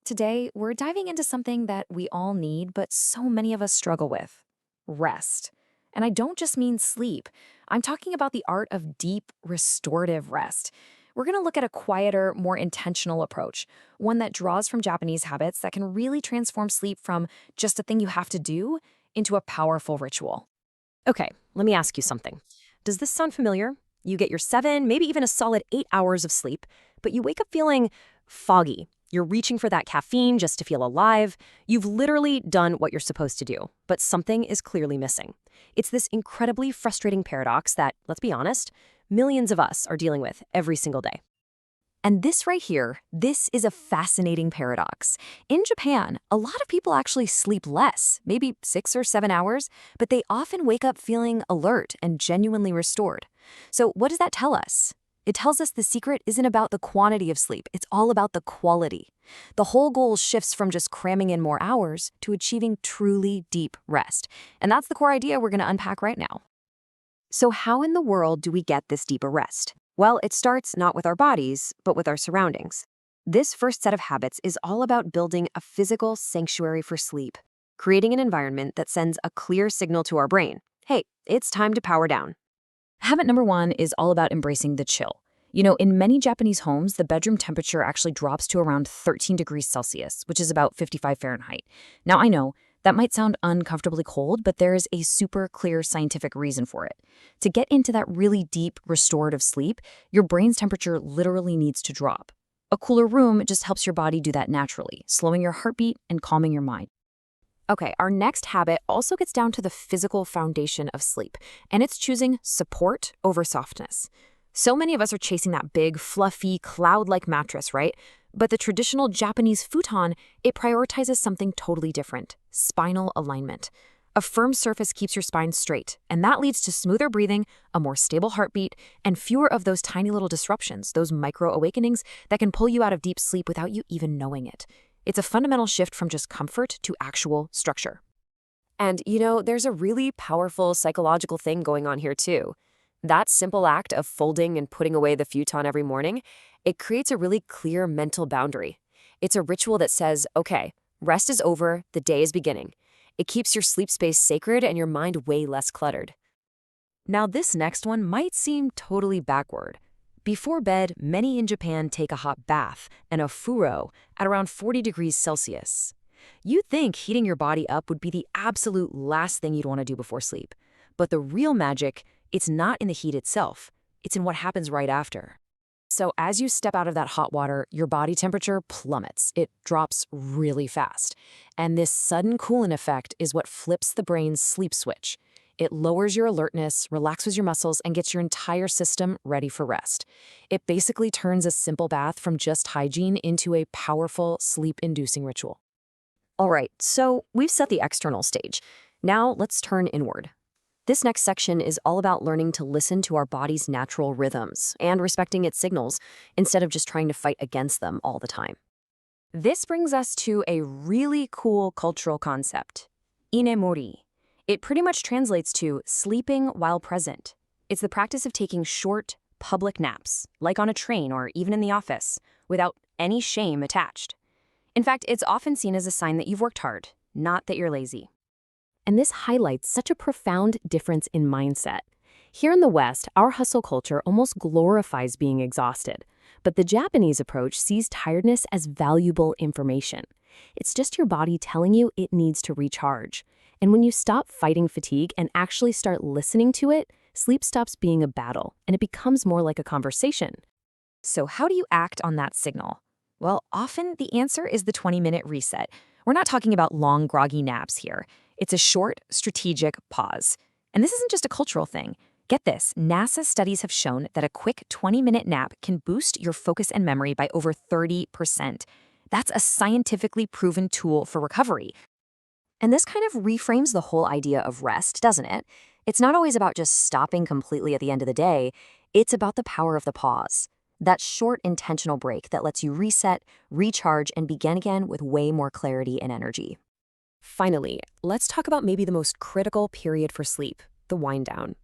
Today, we're diving into something that we all need, but so many of us struggle with: rest. And I don't just mean sleep, I'm talking about the art of deep, restorative rest. We're going to look at a quieter, more intentional approach, one that draws from Japanese habits that can really transform sleep from just a thing you have to do into a powerful ritual. Okay, let me ask you something. Does this sound familiar? You get your 7, maybe even a solid 8 hours of sleep, but you wake up feeling foggy. You're reaching for that caffeine just to feel alive. You've literally done what you're supposed to do, but something is clearly missing. It's this incredibly frustrating paradox that, let's be honest, millions of us are dealing with every single day. And this right here, this is a fascinating paradox. In Japan, a lot of people actually sleep less, maybe 6 or 7 hours, but they often wake up feeling alert and genuinely restored. So what does that tell us? It tells us the secret isn't about the quantity of sleep, it's all about the quality. The whole goal shifts from just cramming in more hours to achieving truly deep rest. And that's the core idea we're going to unpack right now. So how in the world do we get this deeper rest? Well, it starts not with our bodies, but with our surroundings. This first set of habits is all about building a physical sanctuary for sleep, creating an environment that sends a clear signal to our brain. Hey, it's time to power down. Habit number 1 is all about embracing the chill. You know, in many Japanese homes, the bedroom temperature actually drops to around 13 degrees Celsius, which is about 55 Fahrenheit. Now, I know that might sound uncomfortably cold, but there is a super clear scientific reason for it. To get into that really deep, restorative sleep, your brain's temperature literally needs to drop. A cooler room just helps your body do that naturally, slowing your heartbeat and calming your mind. Okay, our next habit also gets down to the physical foundation of sleep, and it's choosing support over softness. So many of us are chasing that big, fluffy, cloud-like mattress, right? But the traditional Japanese futon, it prioritizes something totally different: spinal alignment. A firm surface keeps your spine straight, and that leads to smoother breathing, a more stable heartbeat, and fewer of those tiny little disruptions, those micro-awakenings that can pull you out of deep sleep without you even knowing it. It's a fundamental shift from just comfort to actual structure. And, you know, there's a really powerful psychological thing going on here, too. That simple act of folding and putting away the futon every morning, it creates a really clear mental boundary. It's a ritual that says, okay, rest is over, the day is beginning. It keeps your sleep space sacred and your mind way less cluttered. Now, this next one might seem totally backward. Before bed, many in Japan take a hot bath and a furo at around 40 degrees Celsius. You'd think heating your body up would be the absolute last thing you'd want to do before sleep. But the real magic, it's not in the heat itself. It's in what happens right after. So as you step out of that hot water, your body temperature plummets. It drops really fast. And this sudden cooling effect is what flips the brain's sleep switch. It lowers your alertness, relaxes your muscles, and gets your entire system ready for rest. It basically turns a simple bath from just hygiene into a powerful sleep-inducing ritual. All right, so we've set the external stage. Now let's turn inward. This next section is all about learning to listen to our body's natural rhythms and respecting its signals instead of just trying to fight against them all the time. This brings us to a really cool cultural concept: inemori. It pretty much translates to sleeping while present. It's the practice of taking short, public naps, like on a train or even in the office, without any shame attached. In fact, it's often seen as a sign that you've worked hard, not that you're lazy. And this highlights such a profound difference in mindset. Here in the West, our hustle culture almost glorifies being exhausted, but the Japanese approach sees tiredness as valuable information. It's just your body telling you it needs to recharge. And when you stop fighting fatigue and actually start listening to it, sleep stops being a battle, and it becomes more like a conversation. So how do you act on that signal? Well, often the answer is the 20-minute reset. We're not talking about long, groggy naps here. It's a short, strategic pause. And this isn't just a cultural thing. Get this, NASA studies have shown that a quick 20-minute nap can boost your focus and memory by over 30%. That's a scientifically proven tool for recovery. And this kind of reframes the whole idea of rest, doesn't it? It's not always about just stopping completely at the end of the day. It's about the power of the pause. That short, intentional break that lets you reset, recharge, and begin again with way more clarity and energy. Finally, let's talk about maybe the most critical period for sleep: the wind down.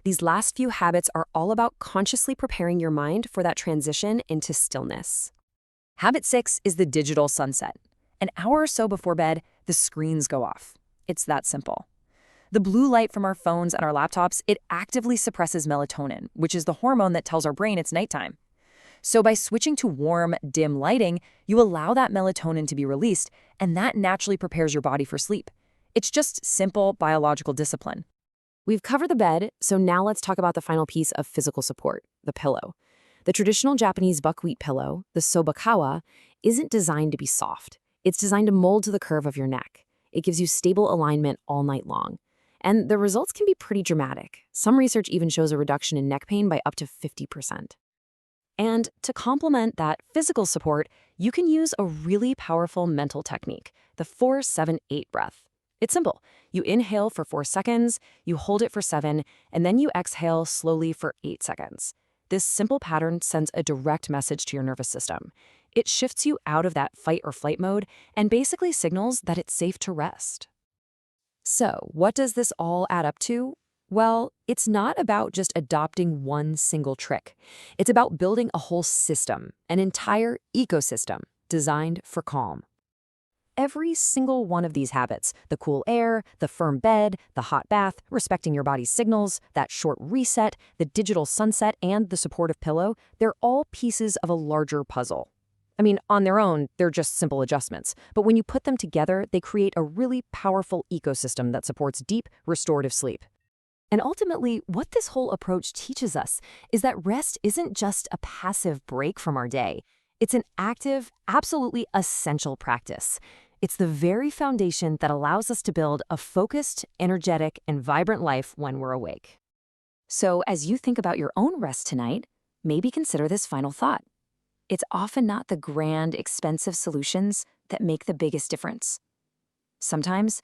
These last few habits are all about consciously preparing your mind for that transition into stillness. Habit 6 is the digital sunset. An hour or so before bed, the screens go off. It's that simple. The blue light from our phones and our laptops, it actively suppresses melatonin, which is the hormone that tells our brain it's nighttime. So by switching to warm, dim lighting, you allow that melatonin to be released, and that naturally prepares your body for sleep. It's just simple biological discipline. We've covered the bed, so now let's talk about the final piece of physical support, the pillow. The traditional Japanese buckwheat pillow, the sobakawa, isn't designed to be soft. It's designed to mold to the curve of your neck. It gives you stable alignment all night long. And the results can be pretty dramatic. Some research even shows a reduction in neck pain by up to 50%. And to complement that physical support, you can use a really powerful mental technique, the 4-7-8 breath. It's simple. You inhale for 4 seconds, you hold it for 7, and then you exhale slowly for 8 seconds. This simple pattern sends a direct message to your nervous system. It shifts you out of that fight or flight mode and basically signals that it's safe to rest. So, what does this all add up to? Well, it's not about just adopting one single trick. It's about building a whole system, an entire ecosystem designed for calm. Every single one of these habits, the cool air, the firm bed, the hot bath, respecting your body's signals, that short reset, the digital sunset, and the supportive pillow, they're all pieces of a larger puzzle. I mean, on their own, they're just simple adjustments, but when you put them together, they create a really powerful ecosystem that supports deep, restorative sleep. And ultimately, what this whole approach teaches us is that rest isn't just a passive break from our day. It's an active, absolutely essential practice. It's the very foundation that allows us to build a focused, energetic, and vibrant life when we're awake. So as you think about your own rest tonight, maybe consider this final thought. It's often not the grand, expensive solutions that make the biggest difference. Sometimes,